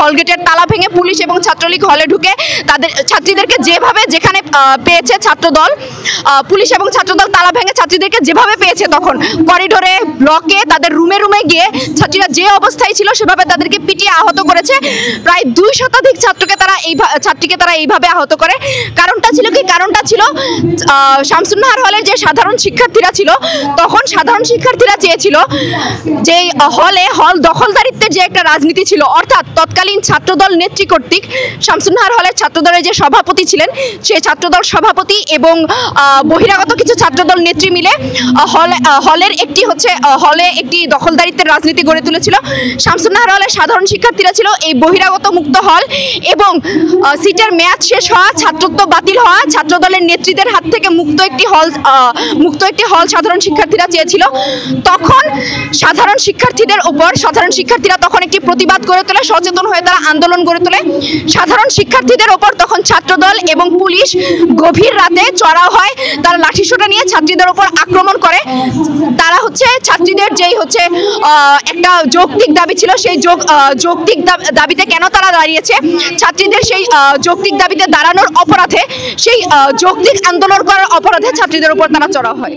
হল গেটের তালা ভেঙে পুলিশ এবং ছাত্রলীগ হলে ঢুকে তাদের ছাত্রীদেরকে যেভাবে যেখানে পেয়েছে ছাত্রদল, পুলিশ এবং ছাত্রদল তালা ভেঙে ছাত্রীদেরকে যেভাবে পেয়েছে, তখন করিডোরে, ব্লকে, তাদের রুমে রুমে গিয়ে ছাত্রীরা যে অবস্থায় ছিল সেভাবে তাদেরকে পিটিয়ে আহত করেছে। প্রায় 2 শতাধিক ছাত্রীকে তারা এইভাবে আহত করে। কারণটা ছিল কি? কারণটা ছিল শামসুন্নাহার হলের যে সাধারণ শিক্ষার্থীরা ছিল, তখন সাধারণ শিক্ষার্থীরা চেয়েছিল যে হল দখলদারিত্বের যে একটা রাজনীতি ছিল, অর্থাৎ তৎকালীন ছাত্রদল নেত্রী কর্তৃক শামসুন্নাহার হলের ছাত্রদলের যে সভাপতি ছিলেন, সেই ছাত্রদল সভাপতি এবং বহিরাগত কিছু ছাত্রদল নেত্রী মিলে হলে একটি দখলদারিত্বের রাজনীতি গড়ে তুলেছিল। শামসুন্নাহার হলের সাধারণ শিক্ষার্থীরা ছিল এই বহিরাগত মুক্ত হল এবং সিটের মেয়াদ শেষ হওয়া, ছাত্রত্ব বাতিল হওয়া, ছাত্রদলের নেত্রীদের হাত থেকে মুক্ত একটি হল সাধারণ শিক্ষার্থীরা চেয়েছিল। তখন সাধারণ শিক্ষার্থীরা তখন একটি প্রতিবাদ গড়ে তোলে, সচেতন হয়ে তারা আন্দোলন গড়ে তোলে। সাধারণ শিক্ষার্থীদের ওপর তখন ছাত্রদল এবং পুলিশ গভীর রাতে চড়াও হয়, তারা লাঠিসোঁটা নিয়ে ছাত্রীদের ওপর আক্রমণ করে। তারা ছাত্রীদের যেই একটা যৌক্তিক দাবি ছিল, সেই যৌক্তিক দাবিতে কেন তারা দাঁড়িয়েছে, ছাত্রীদের সেই যৌক্তিক দাবিতে দাঁড়ানোর অপরাধে, সেই যৌক্তিক আন্দোলন করার অপরাধে ছাত্রীদের উপর তারা চড়াও হয়।